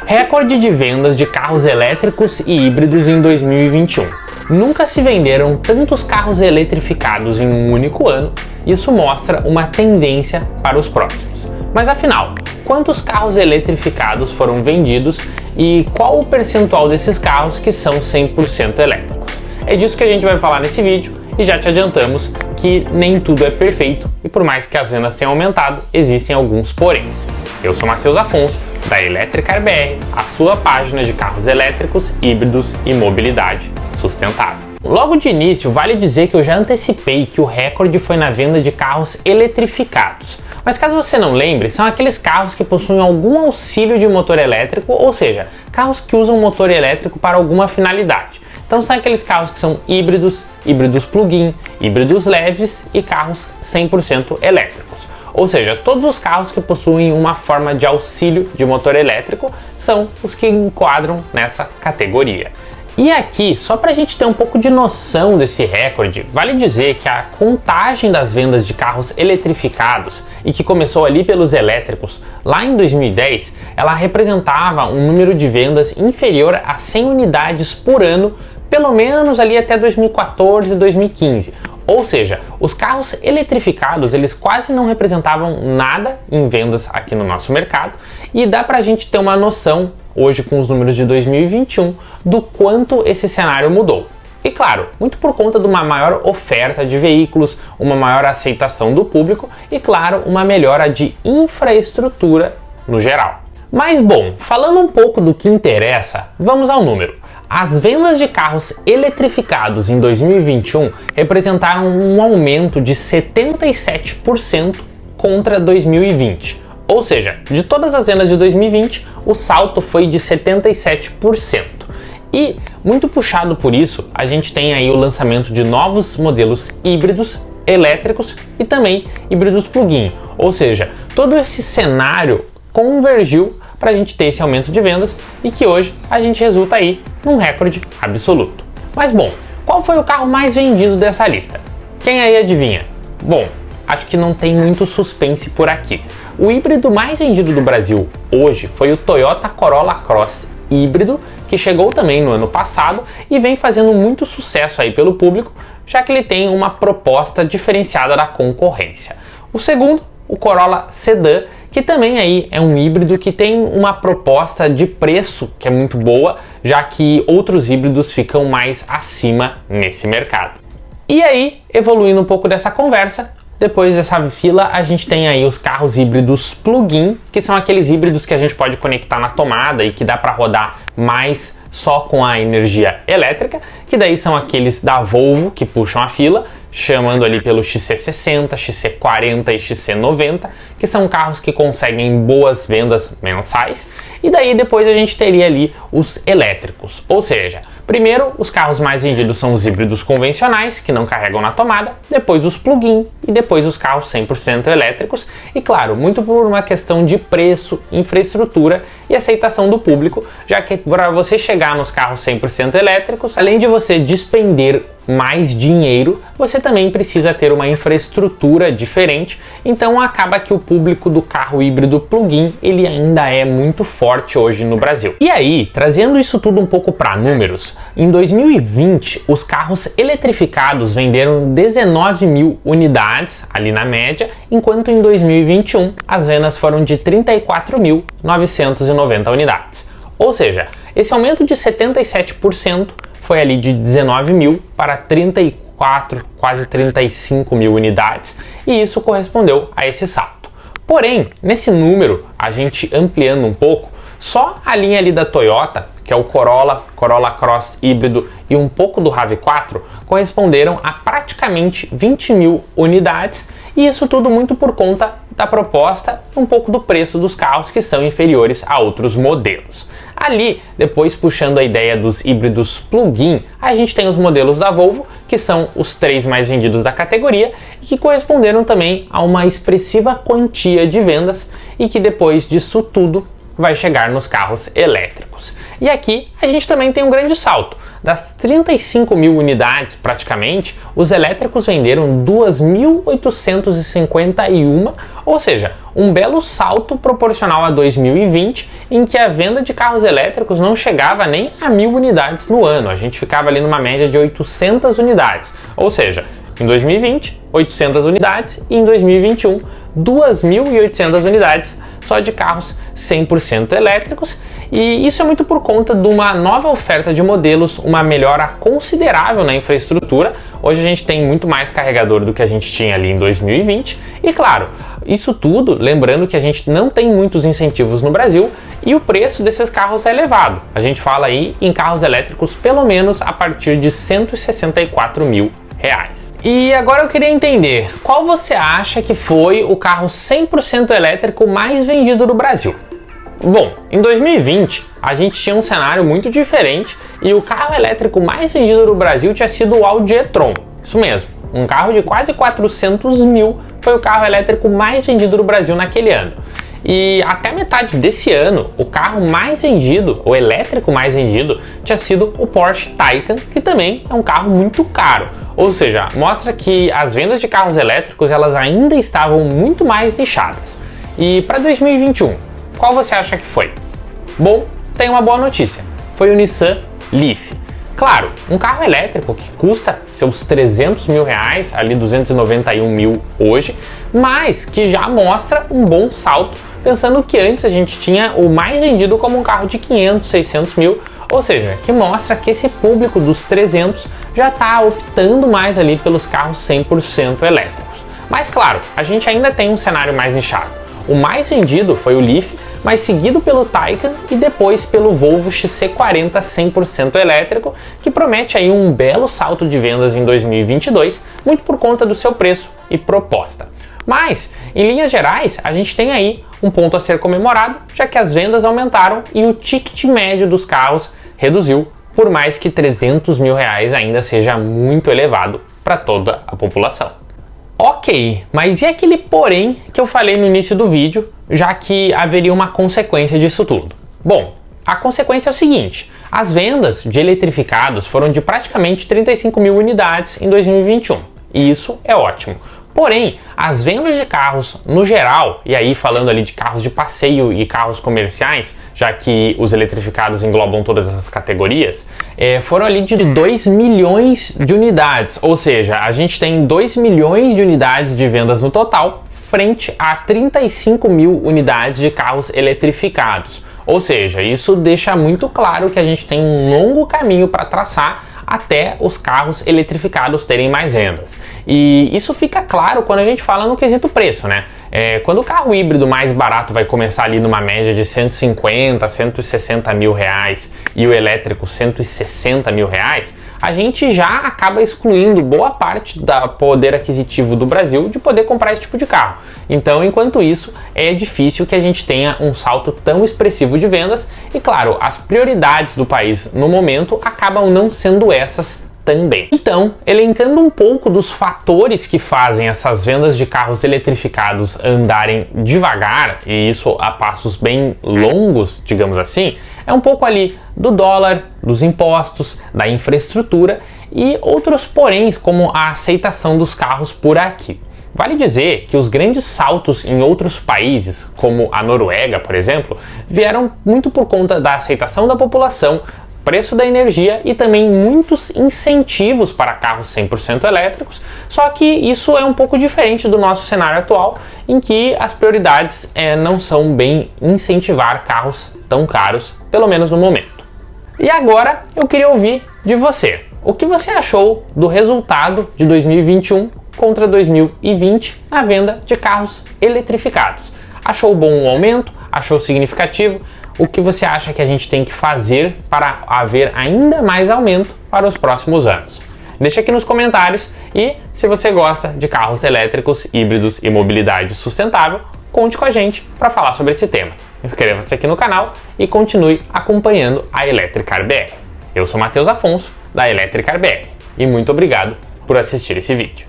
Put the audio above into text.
Recorde de vendas de carros elétricos e híbridos em 2021. Nunca se venderam tantos carros eletrificados em um único ano, isso mostra uma tendência para os próximos. Mas afinal, quantos carros eletrificados foram vendidos e qual o percentual desses carros que são 100% elétricos? É disso que a gente vai falar nesse vídeo e já te adiantamos que nem tudo é perfeito e por mais que as vendas tenham aumentado, existem alguns poréns. Eu sou Matheus Afonso, da Electricar BR, a sua página de carros elétricos, híbridos e mobilidade sustentável. Logo de início, vale dizer que eu já antecipei que o recorde foi na venda de carros eletrificados. Mas caso você não lembre, são aqueles carros que possuem algum auxílio de motor elétrico, ou seja, carros que usam motor elétrico para alguma finalidade. Então são aqueles carros que são híbridos, híbridos plug-in, híbridos leves e carros 100% elétricos. Ou seja, todos os carros que possuem uma forma de auxílio de motor elétrico são os que enquadram nessa categoria. E aqui, só para a gente ter um pouco de noção desse recorde, vale dizer que a contagem das vendas de carros eletrificados, e que começou ali pelos elétricos, lá em 2010, ela representava um número de vendas inferior a 100 unidades por ano, pelo menos ali até 2014 e 2015. Ou seja, os carros eletrificados, eles quase não representavam nada em vendas aqui no nosso mercado, e dá pra gente ter uma noção, hoje com os números de 2021, do quanto esse cenário mudou. E claro, muito por conta de uma maior oferta de veículos, uma maior aceitação do público e claro, uma melhora de infraestrutura no geral. Mas bom, falando um pouco do que interessa, vamos ao número. As vendas de carros eletrificados em 2021 representaram um aumento de 77% contra 2020. Ou seja, de todas as vendas de 2020, o salto foi de 77%. E, muito puxado por isso, a gente tem aí o lançamento de novos modelos híbridos, elétricos e também híbridos plug-in. Ou seja, todo esse cenário convergiu para a gente ter esse aumento de vendas e que hoje a gente resulta aí num recorde absoluto. Mas bom, qual foi o carro mais vendido dessa lista? Quem aí adivinha? Bom, acho que não tem muito suspense por aqui. O híbrido mais vendido do Brasil hoje foi o Toyota Corolla Cross híbrido, que chegou também no ano passado e vem fazendo muito sucesso aí pelo público, já que ele tem uma proposta diferenciada da concorrência. O segundo, o Corolla Sedan, que também aí é um híbrido que tem uma proposta de preço que é muito boa, já que outros híbridos ficam mais acima nesse mercado. E aí, evoluindo um pouco dessa conversa, depois dessa fila a gente tem aí os carros híbridos plug-in, que são aqueles híbridos que a gente pode conectar na tomada e que dá para rodar mais só com a energia elétrica, que daí são aqueles da Volvo que puxam a fila, chamando ali pelo XC60, XC40 e XC90, que são carros que conseguem boas vendas mensais. E daí depois a gente teria ali os elétricos, ou seja, primeiro os carros mais vendidos são os híbridos convencionais, que não carregam na tomada, depois os plug-in e depois os carros 100% elétricos. E claro, muito por uma questão de preço, infraestrutura e aceitação do público, já que para você chegar nos carros 100% elétricos, além de você despender mais dinheiro, você também precisa ter uma infraestrutura diferente, então acaba que o público do carro híbrido plug-in ele ainda é muito forte hoje no Brasil. E aí, trazendo isso tudo um pouco para números, em 2020 os carros eletrificados venderam 19 mil unidades ali na média, enquanto em 2021 as vendas foram de 34.990 unidades. Ou seja, esse aumento de 77% foi ali de 19 mil para 34, quase 35 mil unidades, e isso correspondeu a esse salto. Porém, nesse número, a gente ampliando um pouco, só a linha ali da Toyota, que é o Corolla, Corolla Cross híbrido e um pouco do RAV4, corresponderam a praticamente 20 mil unidades, e isso tudo muito por conta da proposta e um pouco do preço dos carros que são inferiores a outros modelos. Ali, depois puxando a ideia dos híbridos plug-in, a gente tem os modelos da Volvo, que são os 3 mais vendidos da categoria e que corresponderam também a uma expressiva quantia de vendas e que depois disso tudo vai chegar nos carros elétricos. E aqui a gente também tem um grande salto. Das 35 mil unidades, praticamente, os elétricos venderam 2.851, ou seja, um belo salto proporcional a 2020, em que a venda de carros elétricos não chegava nem a 1.000 unidades no ano. A gente ficava ali numa média de 800 unidades, ou seja, em 2020, 800 unidades e em 2021, 2.800 unidades só de carros 100% elétricos. E isso é muito por conta de uma nova oferta de modelos, uma melhora considerável na infraestrutura. Hoje a gente tem muito mais carregador do que a gente tinha ali em 2020. E claro, isso tudo lembrando que a gente não tem muitos incentivos no Brasil e o preço desses carros é elevado. A gente fala aí em carros elétricos pelo menos a partir de R$ 164 mil. E agora eu queria entender, qual você acha que foi o carro 100% elétrico mais vendido do Brasil? Bom, em 2020 a gente tinha um cenário muito diferente e o carro elétrico mais vendido do Brasil tinha sido o Audi e-tron. Isso mesmo, um carro de quase 400 mil foi o carro elétrico mais vendido do Brasil naquele ano. E até metade desse ano, o carro mais vendido, o elétrico mais vendido, tinha sido o Porsche Taycan, que também é um carro muito caro. Ou seja, mostra que as vendas de carros elétricos elas ainda estavam muito mais nichadas. E para 2021, qual você acha que foi? Bom, tem uma boa notícia. Foi o Nissan Leaf. Claro, um carro elétrico que custa seus 300 mil reais, ali 291 mil hoje, mas que já mostra um bom salto, pensando que antes a gente tinha o mais vendido como um carro de 500, 600 mil, ou seja, que mostra que esse público dos 300 já está optando mais ali pelos carros 100% elétricos. Mas claro, a gente ainda tem um cenário mais nichado. O mais vendido foi o Leaf, mas seguido pelo Taycan e depois pelo Volvo XC40 100% elétrico, que promete aí um belo salto de vendas em 2022, muito por conta do seu preço e proposta. Mas, em linhas gerais, a gente tem aí um ponto a ser comemorado, já que as vendas aumentaram e o ticket médio dos carros reduziu, por mais que 300 mil reais ainda seja muito elevado para toda a população. Ok, mas e aquele porém que eu falei no início do vídeo, já que haveria uma consequência disso tudo? Bom, a consequência é o seguinte, as vendas de eletrificados foram de praticamente 35 mil unidades em 2021, e isso é ótimo. Porém, as vendas de carros no geral, e aí falando ali de carros de passeio e carros comerciais, já que os eletrificados englobam todas essas categorias, foram ali de 2 milhões de unidades, ou seja, a gente tem 2 milhões de unidades de vendas no total, frente a 35 mil unidades de carros eletrificados. Ou seja, isso deixa muito claro que a gente tem um longo caminho para traçar até os carros eletrificados terem mais vendas. E isso fica claro quando a gente fala no quesito preço, né? Quando o carro híbrido mais barato vai começar ali numa média de 150, 160 mil reais e o elétrico 160 mil reais, a gente já acaba excluindo boa parte do poder aquisitivo do Brasil de poder comprar esse tipo de carro. Então, enquanto isso, é difícil que a gente tenha um salto tão expressivo de vendas e, claro, as prioridades do país no momento acabam não sendo essas também. Então, elencando um pouco dos fatores que fazem essas vendas de carros eletrificados andarem devagar, e isso a passos bem longos, digamos assim, é um pouco ali do dólar, dos impostos, da infraestrutura e outros poréns, como a aceitação dos carros por aqui. Vale dizer que os grandes saltos em outros países, como a Noruega, por exemplo, vieram muito por conta da aceitação da população, preço da energia e também muitos incentivos para carros 100% elétricos, só que isso é um pouco diferente do nosso cenário atual, em que as prioridades não são bem incentivar carros tão caros, pelo menos no momento. E agora eu queria ouvir de você. O que você achou do resultado de 2021 contra 2020 na venda de carros eletrificados? Achou bom o aumento? Achou significativo? O que você acha que a gente tem que fazer para haver ainda mais aumento para os próximos anos? Deixa aqui nos comentários e se você gosta de carros elétricos, híbridos e mobilidade sustentável, conte com a gente para falar sobre esse tema. Inscreva-se aqui no canal e continue acompanhando a Electricar BR. Eu sou Matheus Afonso, da Electricar BR, e muito obrigado por assistir esse vídeo.